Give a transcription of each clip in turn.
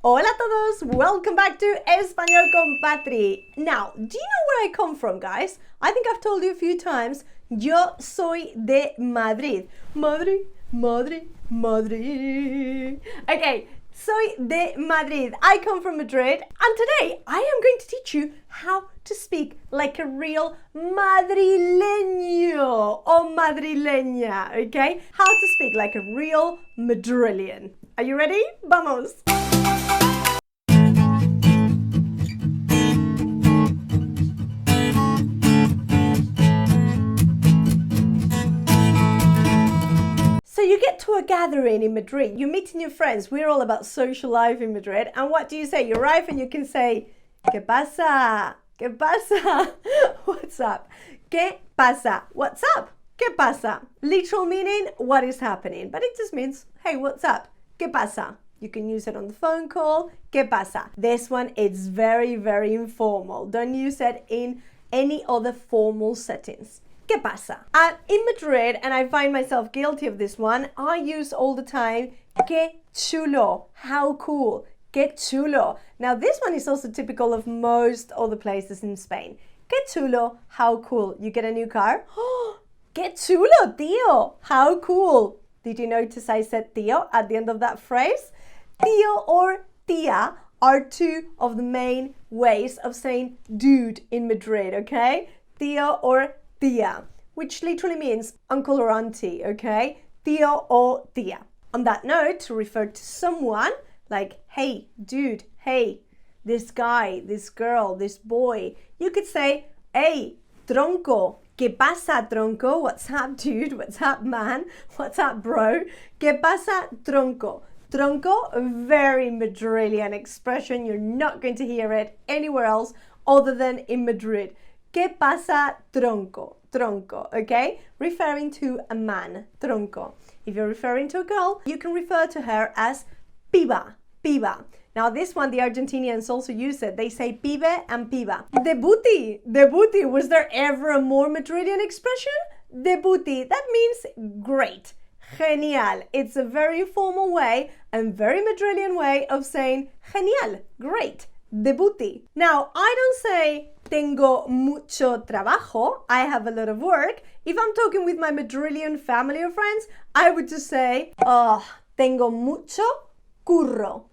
Hola a todos, welcome back to Español con Patry. Now, do you know where I come from, guys? I think I've told you a few times, yo soy de Madrid. Madrid, Madrid, Madrid. Okay, soy de Madrid. I come from Madrid, and today I am going to teach you how to speak like a real Madrileño or Madrileña, okay? How to speak like a real Madrileño. Are you ready? Vamos! So you get to a gathering in Madrid, you're meeting your friends, we're all about social life in Madrid, and what do you say? You arrive and you can say, ¿Qué pasa? ¿Qué pasa? What's up? ¿Qué pasa? What's up? ¿Qué pasa? Literal meaning, what is happening? But it just means, hey, what's up? ¿Qué pasa? You can use it on the phone call. ¿Qué pasa? This one, it's very, very informal. Don't use it in any other formal settings. ¿Qué pasa? In Madrid, and I find myself guilty of this one, I use all the time, qué chulo, how cool, qué chulo. Now this one is also typical of most other places in Spain. Qué chulo, how cool. You get a new car? Oh, qué chulo, tío, how cool. Did you notice I said tío at the end of that phrase? Tío or tía are two of the main ways of saying dude in Madrid, okay? Tío or tía, which literally means uncle or auntie, okay? Tío or tía. On that note, to refer to someone like, hey, dude, hey, this guy, this girl, this boy, you could say, hey, tronco, ¿qué pasa, tronco? What's up, dude? What's up, man? What's up, bro? ¿Qué pasa, tronco? Tronco, a very Madrileño expression. You're not going to hear it anywhere else other than in Madrid. ¿Qué pasa, tronco? Tronco, okay? Referring to a man, tronco. If you're referring to a girl, you can refer to her as piba, piba. Now this one, the Argentinians also use it. They say pibe and piba. Debuti. Was there ever a more Madrileño expression? Debuti, that means great, genial. It's a very informal way and very Madrileño way of saying genial, great, debuti. Now, I don't say tengo mucho trabajo, I have a lot of work. If I'm talking with my Madrileño family or friends, I would just say, oh, tengo mucho curro.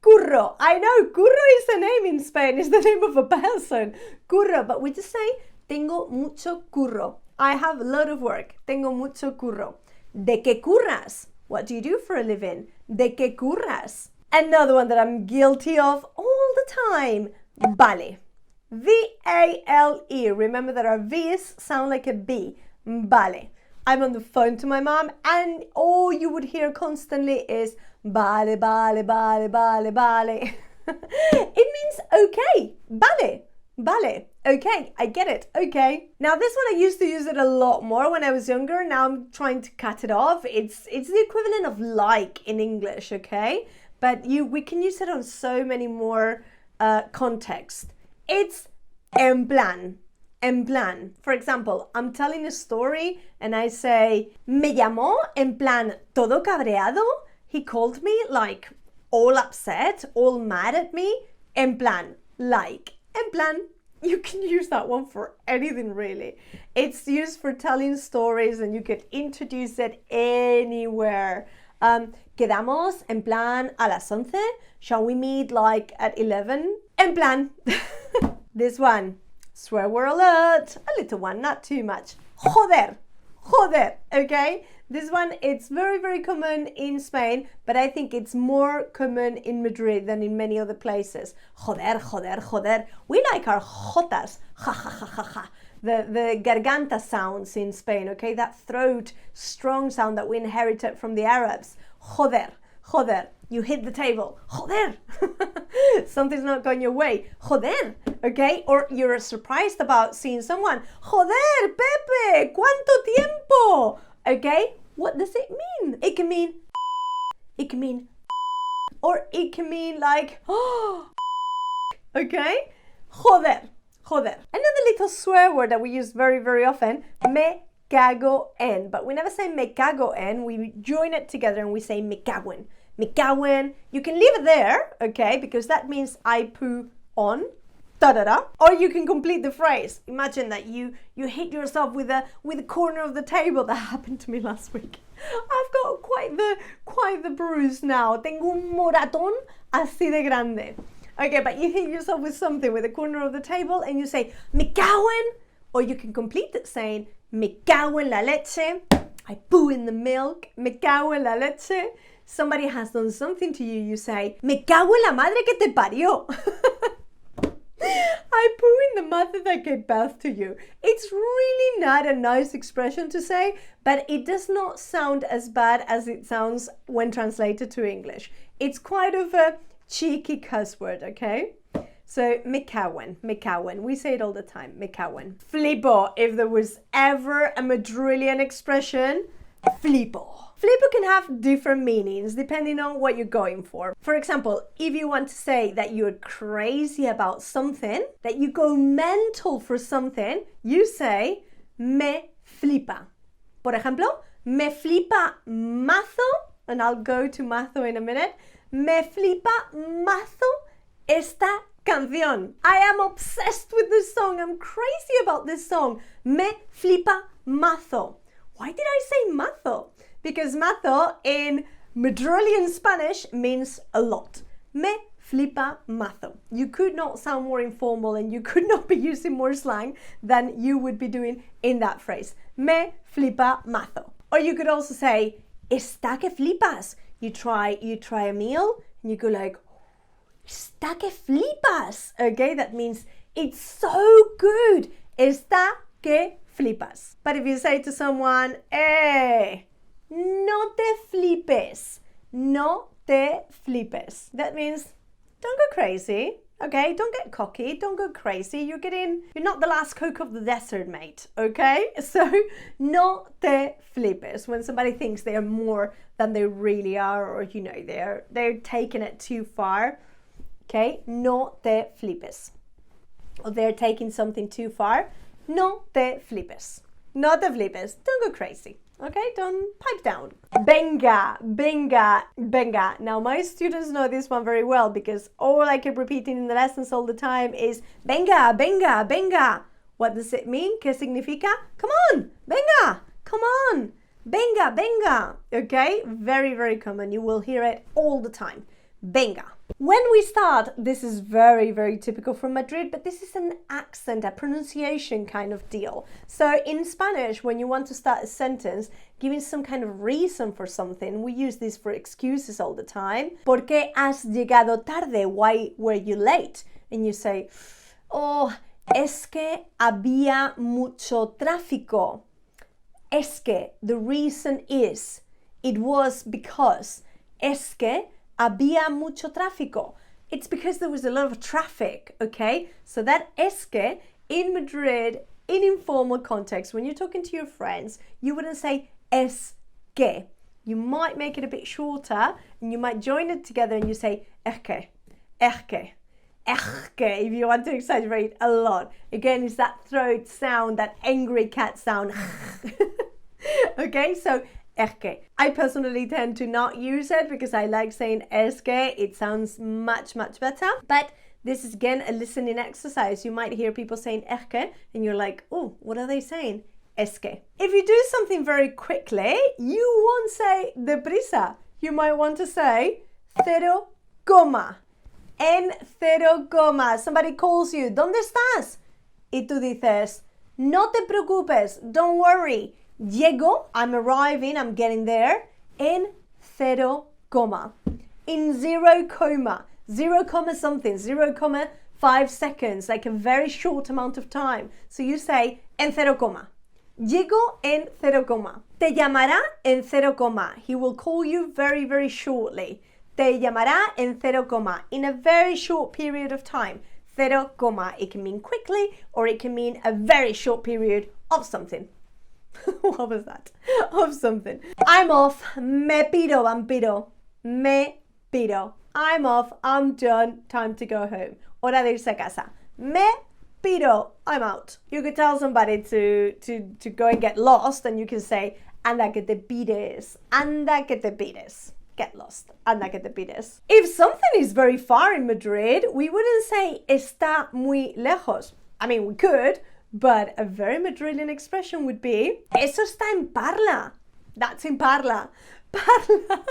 Curro. I know, curro is the name in Spain, it's the name of a person. Curro, but we just say, tengo mucho curro. I have a lot of work. Tengo mucho curro. ¿De qué curras? What do you do for a living? ¿De qué curras? Another one that I'm guilty of all the time. Vale. V-A-L-E. Remember that our V's sound like a B. Vale. I'm on the phone to my mom and all you would hear constantly is vale, vale, vale, vale, vale. It means okay. Vale. Vale. Okay, I get it. Okay. Now this one I used to use it a lot more when I was younger. Now I'm trying to cut it off. It's the equivalent of like in English, okay? But we can use it on so many more contexts. It's en plan. En plan. For example, I'm telling a story and I say, me llamó en plan todo cabreado. He called me like all upset, all mad at me. En plan, like. En plan. You can use that one for anything really. It's used for telling stories and you could introduce it anywhere. Quedamos en plan a las 11. Shall we meet like at 11? En plan. This one, swear word alert, a little one, not too much. Joder, joder, okay? This one, it's very, very common in Spain, but I think it's more common in Madrid than in many other places. Joder, joder, joder. We like our jotas, ha, ha, ha, ha, ha. The garganta sounds in Spain, okay? That throat, strong sound that we inherited from the Arabs. Joder, joder. You hit the table. Joder. Something's not going your way. Joder. Okay? Or you're surprised about seeing someone. Joder, Pepe, ¿cuánto tiempo? Okay? What does it mean? It can mean, or it can mean like, oh, okay? Joder, joder. Another little swear word that we use very, very often, me cago en. But we never say me cago en, we join it together and we say me cago en. me cago en. You can leave it there, okay, because that means I poo on. Da-da-da. Or you can complete the phrase. Imagine that you hit yourself with a corner of the table. That happened to me last week. I've got quite the bruise now. Tengo un moratón así de grande. Okay, but you hit yourself with something with the corner of the table and you say, me cago en. Or you can complete it saying, me cago en la leche. I poo in the milk. Me cago en la leche. Somebody has done something to you. You say, me cago en la madre que te parió. I poo in the mother that gave birth to you. It's really not a nice expression to say, but it does not sound as bad as it sounds when translated to English. It's quite of a cheeky cuss word, okay? So, me cauen. We say it all the time, me cauen. Flipo, if there was ever a Madrileño expression, flipo. Flipo can have different meanings depending on what you're going for. For example, if you want to say that you're crazy about something, that you go mental for something, you say me flipa. Por ejemplo, me flipa mazo, and I'll go to mazo in a minute. Me flipa mazo esta canción. I am obsessed with this song. I'm crazy about this song. Me flipa mazo. Why did I say mazo? Because mazo in Madrileño Spanish means a lot. Me flipa mazo. You could not sound more informal and you could not be using more slang than you would be doing in that phrase. Me flipa mazo. Or you could also say, está que flipas. You try a meal and you go like, está que flipas. Okay, that means it's so good. Está que flipas. But if you say to someone, no te flipes. No te flipes. That means don't go crazy. Okay, don't get cocky, don't go crazy. You're not the last Coke of the desert, mate. Okay? So, no te flipes. When somebody thinks they're more than they really are, or they're taking it too far. Okay? No te flipes. Or they're taking something too far. No te flipes. No te flipes. Don't go crazy. Okay, don't pipe down. Venga, venga, venga. Now, my students know this one very well because all I keep repeating in the lessons all the time is venga, venga, venga. What does it mean? ¿Qué significa? Come on, venga, come on, venga, venga. Okay, very, very common. You will hear it all the time. Venga. When we start, this is very, very typical from Madrid, but this is an accent, a pronunciation kind of deal. So in Spanish, when you want to start a sentence, giving some kind of reason for something, we use this for excuses all the time. ¿Por qué has llegado tarde? Why were you late? And you say, oh, es que había mucho tráfico. Es que, the reason is, it was because. Es que había mucho tráfico. It's because there was a lot of traffic, okay? So that es que in Madrid, in informal context, when you're talking to your friends, you wouldn't say es que. You might make it a bit shorter and you might join it together and you say es que, es que, es que, if you want to exaggerate a lot. Again, it's that throat sound, that angry cat sound. Okay, so es que. I personally tend to not use it because I like saying es que. It sounds much, much better. But this is again a listening exercise. You might hear people saying es que and you're like, oh, what are they saying? Es que. If you do something very quickly, you won't say deprisa. You might want to say cero coma. En cero coma. Somebody calls you, ¿dónde estás? Y tú dices, no te preocupes, don't worry. Llego, I'm arriving, I'm getting there, en cero coma. In 0 comma. 0 comma something, 0,5 seconds, like a very short amount of time. So you say, en cero coma. Llego en cero coma. Te llamará en cero coma. He will call you very, very shortly. Te llamará en cero coma. In a very short period of time. Cero coma. It can mean quickly or it can mean a very short period of something. What was that? Of something. I'm off. Me piro, vampiro. Me piro. I'm off. I'm done. Time to go home. Hora de irse a casa. Me piro. I'm out. You could tell somebody to go and get lost and you can say, anda que te pires. Anda que te pires. get lost. Anda que te pides. If something is very far in Madrid, we wouldn't say está muy lejos. I mean, we could, but a very Madrileño expression would be eso está en Parla. That's in Parla. Parla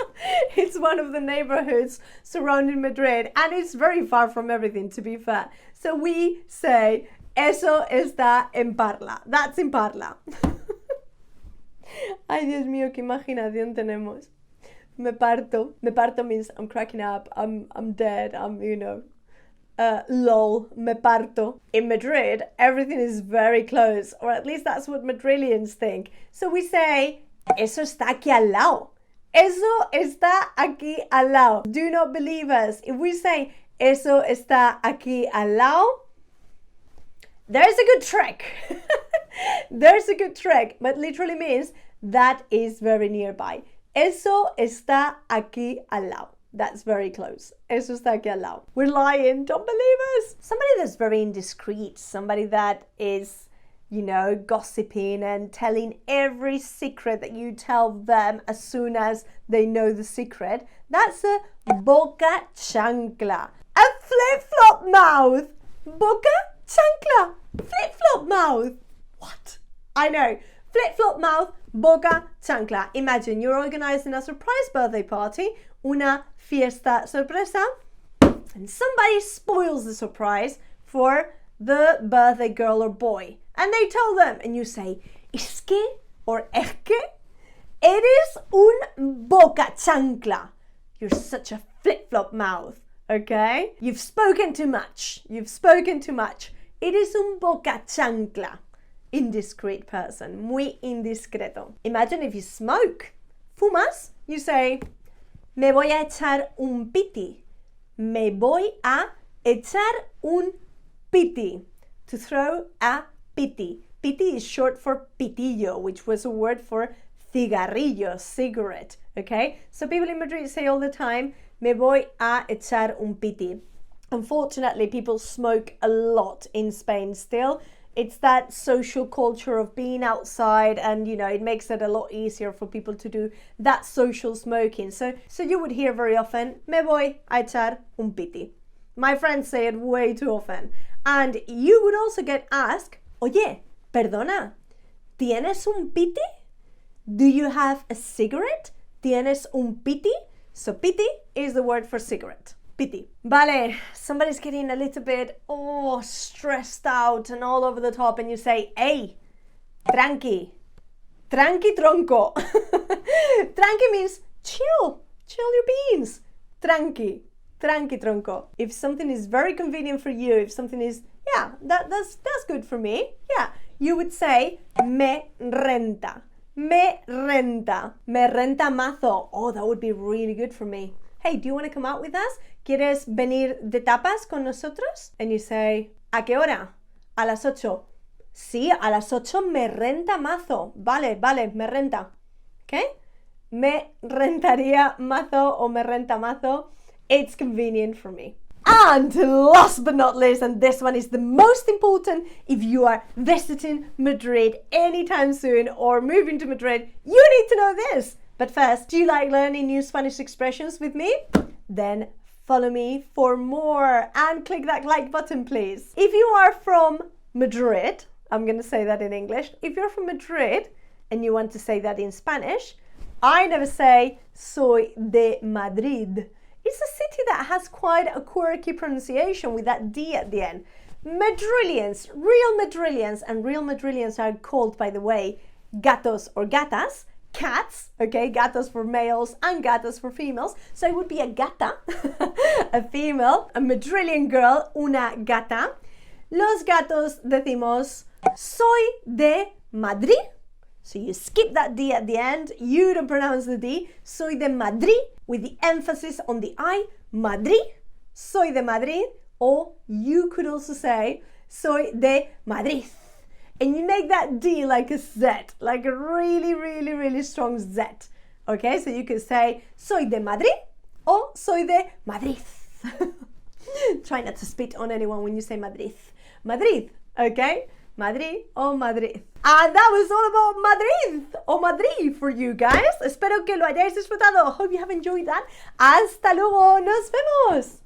is one of the neighborhoods surrounding Madrid, and it's very far from everything, to be fair. So we say eso está en Parla. That's in Parla. Ay, Dios mío, qué imaginación tenemos. Me parto. Me parto means I'm cracking up, I'm dead, I'm, lol, me parto. In Madrid, everything is very close, or at least that's what Madrileños think. So we say, eso está aquí al lado. Eso está aquí al lado. Do not believe us. If we say, eso está aquí al lado, there's a good trick. There's a good trick, but literally means that is very nearby. Eso está aquí al lado. That's very close. Eso está aquí al lado. We're lying. Don't believe us. Somebody that's very indiscreet. Somebody that is, gossiping and telling every secret that you tell them as soon as they know the secret. That's a boca chancla. A flip-flop mouth. Boca chancla. Flip-flop mouth. What? I know. Flip-flop mouth, boca chancla. Imagine you're organizing a surprise birthday party, una fiesta sorpresa, and somebody spoils the surprise for the birthday girl or boy. And they tell them, and you say, es que, or es que, eres un boca chancla. You're such a flip-flop mouth, okay? You've spoken too much. You've spoken too much. Eres un boca chancla. Indiscreet person, muy indiscreto. Imagine if you smoke. Fumas, you say, me voy a echar un piti. Me voy a echar un piti. To throw a piti. Piti is short for pitillo, which was a word for cigarrillo, cigarette, okay? So people in Madrid say all the time, me voy a echar un piti. Unfortunately, people smoke a lot in Spain still. It's that social culture of being outside, and it makes it a lot easier for people to do that social smoking. So you would hear very often, me voy a echar un piti. My friends say it way too often. And you would also get asked, oye, perdona, ¿tienes un piti? Do you have a cigarette? ¿Tienes un piti? So piti is the word for cigarette. Piti. Vale, somebody's getting a little bit, stressed out and all over the top, and you say, hey, tranqui. Tranqui tronco. Tranqui means chill your beans. Tranqui tronco. If something is very convenient for you, if something is, that's good for me, you would say, me renta. Me renta. Me renta mazo. Oh, that would be really good for me. Hey, do you want to come out with us? ¿Quieres venir de tapas con nosotros? And you say, ¿a qué hora? A las 8. Sí, a las 8 me renta mazo. Vale, me renta. Okay? Me rentaría mazo o me renta mazo. It's convenient for me. And last but not least, and this one is the most important if you are visiting Madrid anytime soon or moving to Madrid, you need to know this. But first, do you like learning new Spanish expressions with me? Then follow me for more and click that like button, please. If you are from Madrid, I'm going to say that in English. If you're from Madrid and you want to say that in Spanish, I never say soy de Madrid. It's a city that has quite a quirky pronunciation with that D at the end. Madrileños, real Madrileños are called, by the way, gatos or gatas, cats, okay, gatos for males and gatas for females. So it would be a gata, a female, a Madrileño girl, una gata. Los gatos decimos, soy de Madrid. So you skip that D at the end, you don't pronounce the D. Soy de Madrid, with the emphasis on the I, Madrid. Soy de Madrid. Or you could also say, soy de Madrid. And you make that D like a Z, like a really strong Z. Okay, so you could say, soy de Madrid or soy de Madrid. Try not to spit on anyone when you say Madrid. Madrid, okay? Madrid or Madrid. And that was all about Madrid o Madrid for you guys. Espero que lo hayáis disfrutado. I hope you have enjoyed that. Hasta luego. Nos vemos.